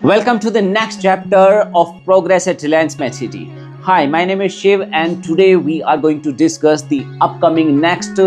Welcome to the next chapter of Progress at Reliance MedCity. Hi, my name is Shiv and today we are going to discuss the upcoming next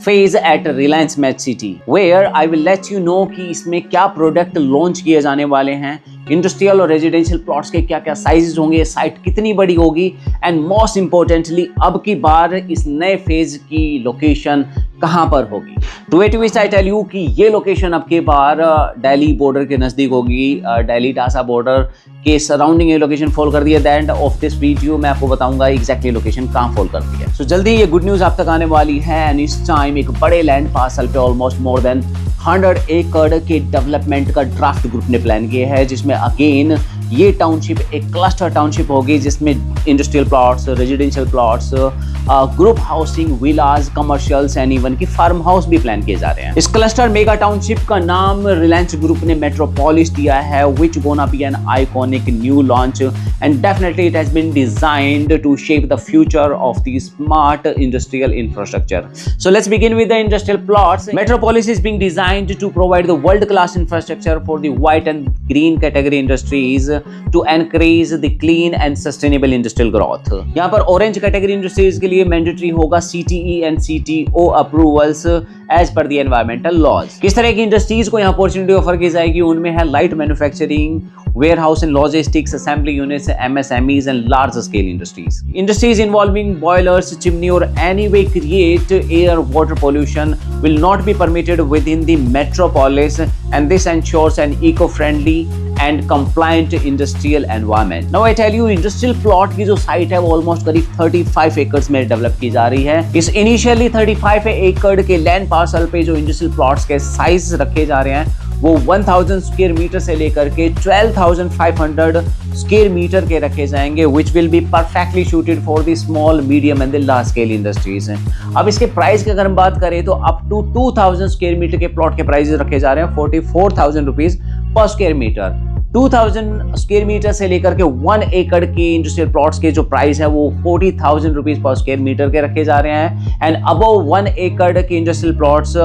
phase at Reliance MedCity where I will let you know कि इसमें क्या product launch किए जाने वाले हैं, industrial और residential plots के क्या क्या साइजेस होंगे, साइट कितनी बड़ी होगी एंड मोस्ट इम्पोर्टेंटली अब की बार इस नए फेज की लोकेशन कहाँ पर होगी। To it which I tell you कि ये लोकेशन अब की बार दिल्ली बॉर्डर के नज़दीक होगी, दिल्ली टासा बॉर्डर के सराउंडिंग ये लोकेशन फॉल कर दी है। The end of this video मैं आपको बताऊंगा एग्जैक्टली लोकेशन कहाँ फॉल करती है। सो जल्दी ये गुड न्यूज़ आप तक आने वाली है एंड इस टाइम एक बड़े लैंड पार्सल पे ऑलमोस्ट मोर देन 100 एकड़ के डेवलपमेंट का ड्राफ्ट ग्रुप ने प्लान किया है, जिसमें अगेन ये टाउनशिप एक क्लस्टर टाउनशिप होगी जिसमें industrial plots, residential plots, group housing, villas, commercials and even की फार्म हाउस भी प्लान किए जा रहे हैं। इस क्लस्टर मेगा टाउनशिप का नाम रिलायंस ग्रुप ने मेट्रोपोलिस दिया है, which gonna be an iconic new launch and definitely it has been designed to shape the future of the smart industrial infrastructure. So let's begin with the industrial plots. Metropolis is being designed to provide the world-class infrastructure for the white and green category industries to encourage the clean and sustainable industrial growth. यहाँ पर orange category industries के लिए mandatory होगा CTE and CTO approvals as per the environmental laws. किस तरह की industries को यहाँ अपॉर्चुनिटी ऑफर की जाएगी? उनमें है light manufacturing, warehouse and logistics, assembly units, MSMEs and large scale industries. Industries involving boilers, chimney or any way create air water pollution will not be permitted within the metropolis and this ensures an eco-friendly and compliant industrial environment. Now I tell you industrial plot की जो site है वो almost करीब 35 एकड़ में develop की जा रही है। इस इनिशियली 35 एकड़ के लैंड पार्सल पे जो इंडस्ट्रियल प्लॉट्स के साइज रखे जा रहे हैं वो 1000 स्क्वायर मीटर से लेकर के 12,500 स्क्वायर मीटर के रखे जाएंगे, which will be perfectly suited for the small, medium and the large scale industries हैं। अब इसके प्राइस की अगर हम बात करें तो अप टू 2000 स्क्वायर मीटर के प्लॉट के प्राइसेस रखे जा रहे हैं 44,000 rupees per square metre. 2000 square metre से लेकर के 1 एकड़ के इंडस्ट्रियल प्लॉट्स के जो प्राइस है वो 40,000 रुपीज पर स्क्वायर मीटर के रखे जा रहे हैं एंड अबव 1 एकड़ के industrial plots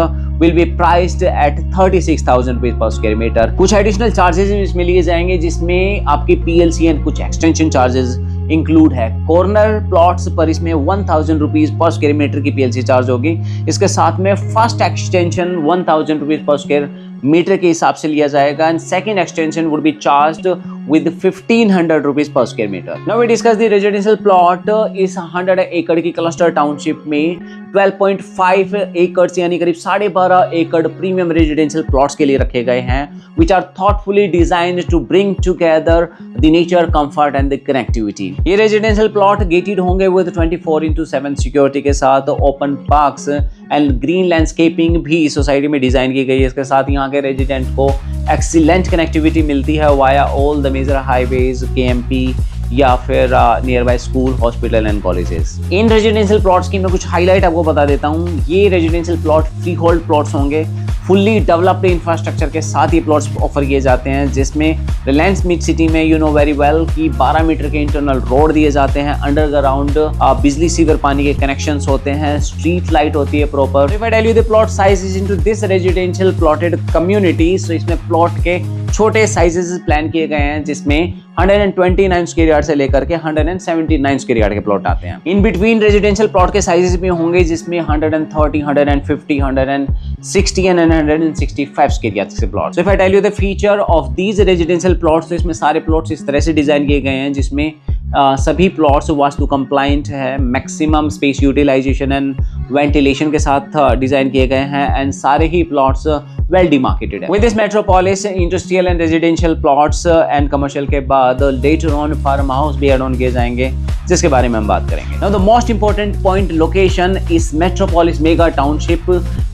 will be priced at 36,000 rupees per square metre. कुछ एडिशनल चार्जेस इसमें लिए जाएंगे जिसमें आपकी PLC एंड कुछ एक्सटेंशन चार्जेस इंक्लूड है। कॉर्नर प्लॉट्स पर इसमें 1000 रुपीज पर स्क्वायर मीटर की PLC चार्ज होगी। इसके साथ में first extension 1000 rupees per square metre के हिसाब से लिया जाएगा and second extension would be charged with 1500 rupees per square meter. Now we discuss the residential plot. इस 100 एकड़ की क्लस्टर टाउनशिप में 12.5 एकड़ यानी करीब 12.5 एकड़ प्रीमियम रेजिडेंशियल प्लॉट्स के लिए रखे गए हैं which are thoughtfully designed to bring together the nature, comfort and the connectivity. ये रेजिडेंशियल प्लॉट गेटेड होंगे with 24/7 सिक्योरिटी के साथ, open parks and green landscaping भी सोसाइटी में डिजाइन की गई है। इसके साथ यहाँ के रेजिडेंट को एक्सीलेंट कनेक्टिविटी मिलती है via all the major highways, KMP या फिर nearby school, hospital and colleges. इन रेजिडेंशियल प्लॉट्स की मैं कुछ हाईलाइट आपको बता देता हूँ। ये residential plot freehold plots होंगे, फुल्ली डेवलप्ड इंफ्रास्ट्रक्चर के साथ ये प्लॉट्स ऑफर किए जाते हैं जिसमें रिलायंस मिड सिटी में यू नो वेरी वेल कि 12 मीटर के इंटरनल रोड दिए जाते हैं, अंडरग्राउंड बिजली सीवर पानी के कनेक्शंस होते हैं, स्ट्रीट लाइट होती है proper. If I tell you the plot sizes into this residential plotted community, so इसमें प्लॉट के छोटे साइजेस प्लान किए गए हैं जिसमें 129 स्क्वायर यार्ड से लेकर के 179 स्क्वायर यार्ड के प्लॉट आते हैं। इन बिटवीन रेजिडेंशियल प्लॉट के साइजेस भी होंगे जिसमें 130, 150, 160 एंड 165 स्क्वायर यार्ड के plots. If I tell you the feature of these residential plots, तो इसमें सारे प्लॉट्स इस तरह से डिजाइन किए गए हैं जिसमें सभी प्लॉट्स वास्तु कंप्लाइंट है, maximum space utilisation and ventilation के साथ डिजाइन किए गए हैं एंड सारे ही प्लॉट्स वेल डिमार्केटेड है। With this Metropolis industrial and residential plots and commercial के बाद लेटर ऑन फार्म हाउस भी एड ऑन किए जाएंगे जिसके बारे में हम बात करेंगे। Now the most important point, location. इस मेट्रोपोलिस मेगा टाउनशिप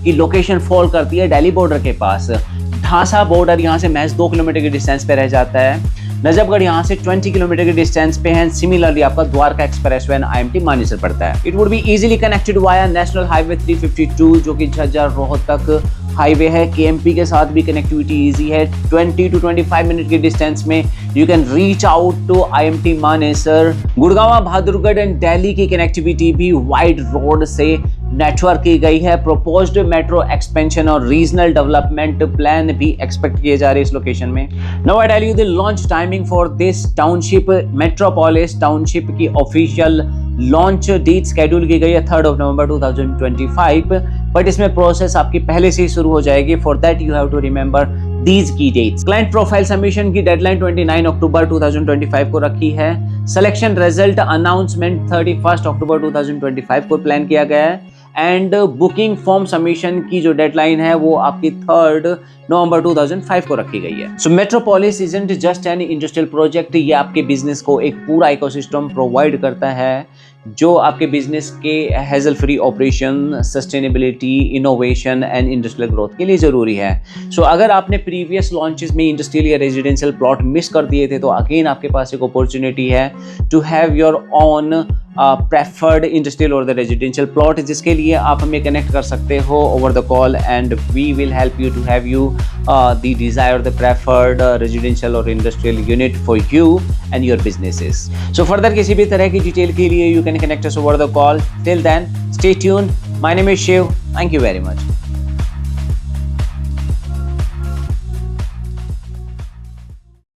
की लोकेशन फॉल करती है दिल्ली बॉर्डर के पास। ढासा बॉर्डर यहाँ से महज 2 किलोमीटर के डिस्टेंस पे रह जाता है। नजफगढ़ यहाँ से 20 किलोमीटर के डिस्टेंस पे है। सिमिलरली आपका Dwarka expressway and IMT Manesar पड़ता है। It would be easily connected via national highway 352 जो कि झज्जर रोहतक हाईवे है। KMP के साथ भी कनेक्टिविटी इजी है। 20 to 25 मिनट के डिस्टेंस में you can reach out to IMT Manesar. Gurgaon, Bahadurgarh and Delhi की कनेक्टिविटी भी वाइड रोड से नेटवर्क की गई है। प्रोपोज्ड मेट्रो एक्सपेंशन और रीजनल डेवलपमेंट प्लान भी एक्सपेक्ट किए जा रहे हैं इस लोकेशन में। Now I tell you the launch timing for this township. Metropolis township की ऑफिशियल लॉन्च डेट शेड्यूल की गई है 3 नवंबर 2025, बट इसमें प्रोसेस आपकी पहले से ही शुरू हो जाएगी। For that you have to remember these key dates. Client profile submission की डेडलाइन 29 अक्टूबर 2025 को रखी है। सिलेक्शन रिजल्ट अनाउंसमेंट 31 अक्टूबर 2025 को प्लान किया गया है। एंड बुकिंग फॉर्म सबमिशन की जो डेडलाइन है वो आपकी 3 नवंबर 2005 को रखी गई है। So Metropolis isn't just an industrial project, ये आपके बिजनेस को एक पूरा इकोसिस्टम प्रोवाइड करता है जो आपके बिजनेस के hassle free operation, sustainability, innovation and industrial growth के लिए जरूरी है। सो अगर आपने प्रीवियस लॉन्चेस में इंडस्ट्रियल या रेजिडेंशियल प्लॉट मिस कर दिए थे तो अगेन आपके पास एक अपॉर्चुनिटी है to have your own preferred industrial और द रेजिडेंशियल प्लॉट, जिसके लिए आप हमें कनेक्ट कर सकते हो over the call and we will help you to have you the desired the preferred residential और industrial unit for you and your businesses. So further किसी भी तरह की डिटेल के लिए you can connect us over the call. Till then, stay tuned. My name is Shiv. Thank you very much.